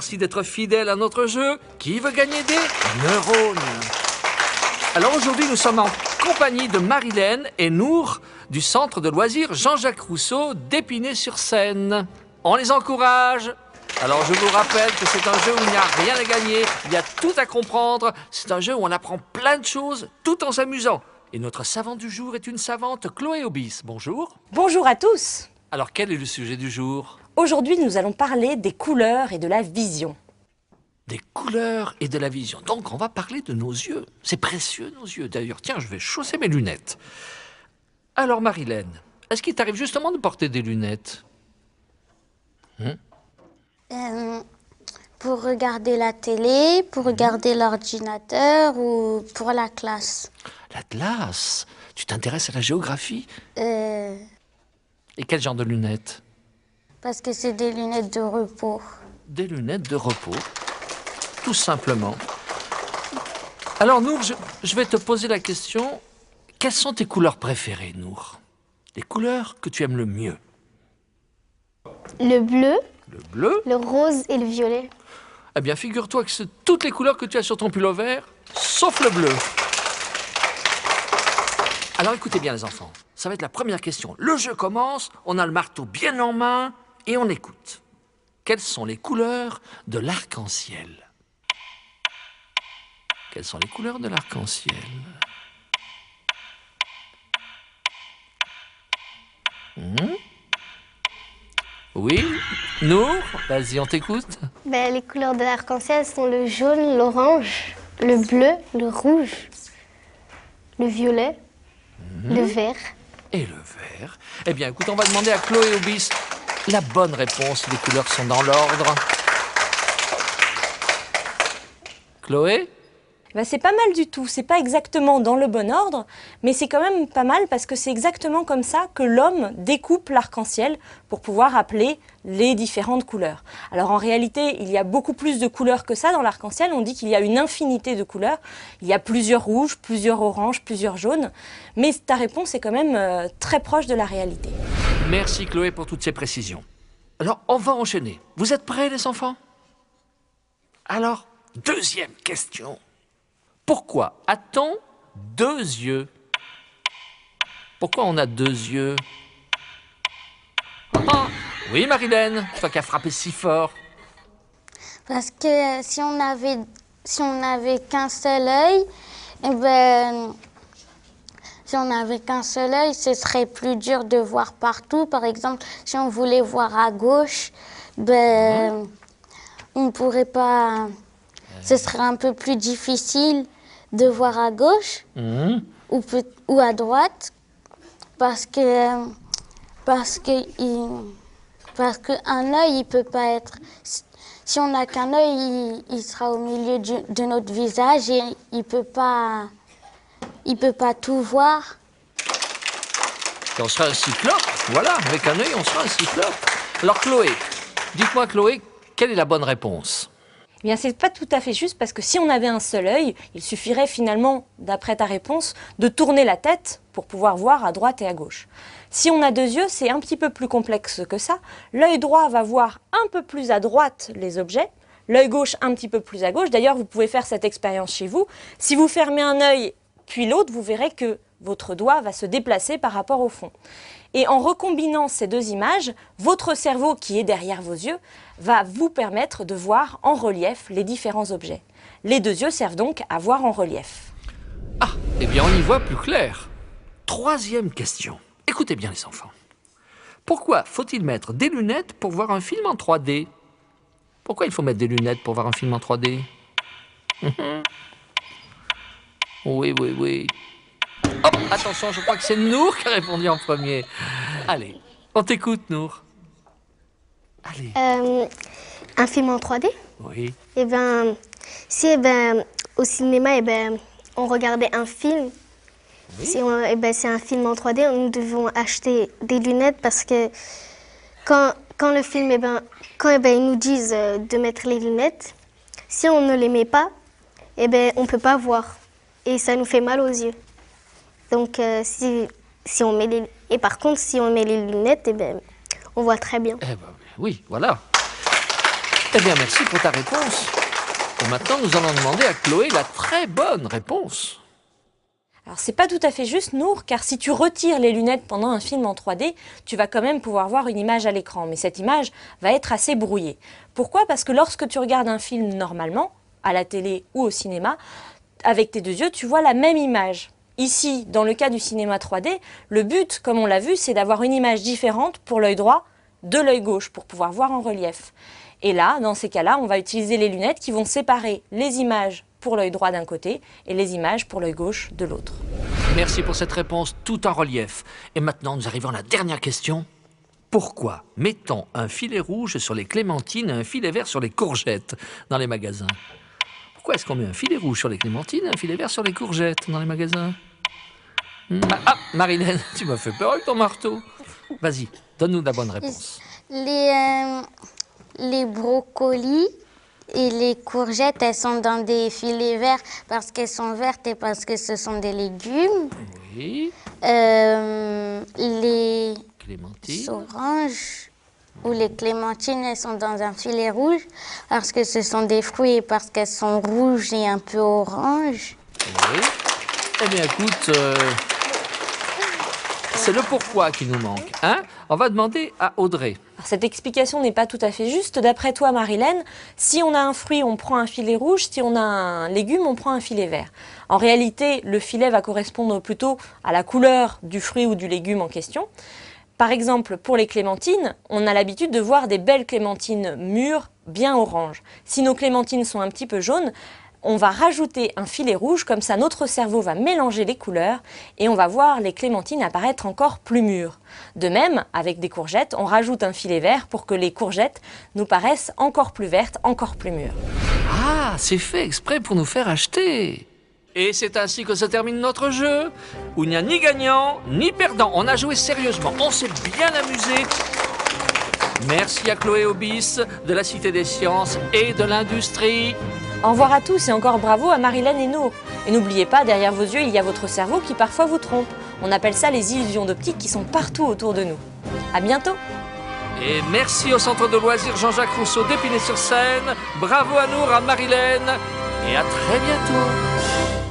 merci d'être fidèle à notre jeu. Qui veut gagner des neurones? Alors aujourd'hui, nous sommes en compagnie de Marilène et Nour du centre de loisirs Jean-Jacques Rousseau d'Épinay-sur-Seine. On les encourage. Alors je vous rappelle que c'est un jeu où il n'y a rien à gagner, il y a tout à comprendre. C'est un jeu où on apprend plein de choses tout en s'amusant. Et notre savante du jour est une savante, Chloé Obis. Bonjour. Bonjour à tous. Alors quel est le sujet du jour? Aujourd'hui, nous allons parler des couleurs et de la vision. Des couleurs et de la vision. Donc on va parler de nos yeux. C'est précieux nos yeux. D'ailleurs, tiens, je vais chausser mes lunettes. Alors Marilène, est-ce qu'il t'arrive justement de porter des lunettes? Pour regarder la télé, pour regarder l'ordinateur ou pour la classe. La classe? Tu t'intéresses à la géographie? Euh, Et quel genre de lunettes? Parce que c'est des lunettes de repos. Des lunettes de repos, tout simplement. Alors Nour, je vais te poser la question. Quelles sont tes couleurs préférées, Nour? Les couleurs que tu aimes le mieux? Le bleu, Le bleu? le rose et le violet. Eh bien, figure-toi que c'est toutes les couleurs que tu as sur ton pull vert, sauf le bleu. Alors écoutez bien les enfants, ça va être la première question. Le jeu commence, on a le marteau bien en main et on écoute. Quelles sont les couleurs de l'arc-en-ciel? Quelles sont les couleurs de l'arc-en-ciel? Oui, Nour, vas-y, on t'écoute. Les couleurs de l'arc-en-ciel sont le jaune, l'orange, le bleu, le rouge, le violet, le vert. Et le vert. Eh bien, écoute, on va demander à Chloé Obis la bonne réponse. Les couleurs sont dans l'ordre. Chloé? C'est pas mal du tout, c'est pas exactement dans le bon ordre, mais c'est quand même pas mal parce que c'est exactement comme ça que l'homme découpe l'arc-en-ciel pour pouvoir appeler les différentes couleurs. Alors en réalité, il y a beaucoup plus de couleurs que ça dans l'arc-en-ciel, on dit qu'il y a une infinité de couleurs, il y a plusieurs rouges, plusieurs oranges, plusieurs jaunes, mais ta réponse est quand même très proche de la réalité. Merci Chloé pour toutes ces précisions. Alors, on va enchaîner. Vous êtes prêts les enfants? Alors, deuxième question. Pourquoi a-t-on deux yeux? Pourquoi on a deux yeux? Ah, oui, Marilène, toi qui as frappé si fort. Parce que si on avait qu'un seul œil, si on n'avait qu'un seul œil, ce serait plus dur de voir partout. Par exemple, si on voulait voir à gauche, on ne pourrait pas. Ce serait un peu plus difficile de voir à gauche ou à droite parce que un œil il peut pas être. Si on n'a qu'un œil, il sera au milieu de notre visage et il peut pas tout voir. Et on sera un cyclope. Voilà, avec un œil, on sera un cyclope. Alors Chloé, dites-moi Chloé, quelle est la bonne réponse? Eh bien, c'est pas tout à fait juste parce que si on avait un seul œil, il suffirait finalement, d'après ta réponse, de tourner la tête pour pouvoir voir à droite et à gauche. Si on a deux yeux, c'est un petit peu plus complexe que ça. L'œil droit va voir un peu plus à droite les objets, l'œil gauche un petit peu plus à gauche. D'ailleurs, vous pouvez faire cette expérience chez vous. Si vous fermez un œil puis l'autre, vous verrez que votre doigt va se déplacer par rapport au fond. Et en recombinant ces deux images, votre cerveau qui est derrière vos yeux va vous permettre de voir en relief les différents objets. Les deux yeux servent donc à voir en relief. Ah, eh bien on y voit plus clair. Troisième question. Écoutez bien les enfants. Pourquoi faut-il mettre des lunettes pour voir un film en 3D? Pourquoi il faut mettre des lunettes pour voir un film en 3D? Oui, oui, oui. Hop, attention, je crois que c'est Nour qui a répondu en premier. Allez, on t'écoute, Nour. Allez. Un film en 3D? Oui. Si au cinéma, on regardait un film, Oui. si c'est un film en 3D, nous devons acheter des lunettes parce que quand le film, ils nous disent de mettre les lunettes, si on ne les met pas, on ne peut pas voir et ça nous fait mal aux yeux. Donc, si on met et par contre, si on met les lunettes, on voit très bien. Eh ben, oui, voilà. Eh bien, merci pour ta réponse. Et maintenant, nous allons demander à Chloé la très bonne réponse. Alors c'est pas tout à fait juste, Nour, car si tu retires les lunettes pendant un film en 3D, tu vas quand même pouvoir voir une image à l'écran, mais cette image va être assez brouillée. Pourquoi? Parce que lorsque tu regardes un film normalement, à la télé ou au cinéma, avec tes deux yeux, tu vois la même image. Ici, dans le cas du cinéma 3D, le but, comme on l'a vu, c'est d'avoir une image différente pour l'œil droit de l'œil gauche, pour pouvoir voir en relief. Et là, dans ces cas-là, on va utiliser les lunettes qui vont séparer les images pour l'œil droit d'un côté et les images pour l'œil gauche de l'autre. Merci pour cette réponse tout en relief. Et maintenant, nous arrivons à la dernière question. Pourquoi mettons un filet rouge sur les clémentines et un filet vert sur les courgettes dans les magasins? Pourquoi est-ce qu'on met un filet rouge sur les clémentines et un filet vert sur les courgettes dans les magasins? Ah, Marilène, tu m'as fait peur avec ton marteau. Vas-y, donne-nous la bonne réponse. Les brocolis et les courgettes, elles sont dans des filets verts parce qu'elles sont vertes et parce que ce sont des légumes. Oui. Les Clémentine. oranges ou les clémentines, elles sont dans un filet rouge parce que ce sont des fruits et parce qu'elles sont rouges et un peu oranges. Oui. Eh bien, écoute, c'est le pourquoi qui nous manque. Hein? On va demander à Audrey. Alors, cette explication n'est pas tout à fait juste. D'après toi, Marilène, si on a un fruit, on prend un filet rouge. Si on a un légume, on prend un filet vert. En réalité, le filet va correspondre plutôt à la couleur du fruit ou du légume en question. Par exemple, pour les clémentines, on a l'habitude de voir des belles clémentines mûres, bien oranges. Si nos clémentines sont un petit peu jaunes, on va rajouter un filet rouge, comme ça notre cerveau va mélanger les couleurs et on va voir les clémentines apparaître encore plus mûres. De même, avec des courgettes, on rajoute un filet vert pour que les courgettes nous paraissent encore plus vertes, encore plus mûres. Ah, c'est fait exprès pour nous faire acheter. Et c'est ainsi que se termine notre jeu, où il n'y a ni gagnant, ni perdant. On a joué sérieusement, on s'est bien amusé. Merci à Chloé Obis, de la Cité des Sciences et de l'Industrie. Au revoir à tous et encore bravo à Marilène et Nour. Et n'oubliez pas, derrière vos yeux, il y a votre cerveau qui parfois vous trompe. On appelle ça les illusions d'optique qui sont partout autour de nous. À bientôt. Et merci au Centre de loisirs Jean-Jacques Rousseau d'Épinay-sur-Seine. Bravo à Nour, à Marilène. Et à très bientôt.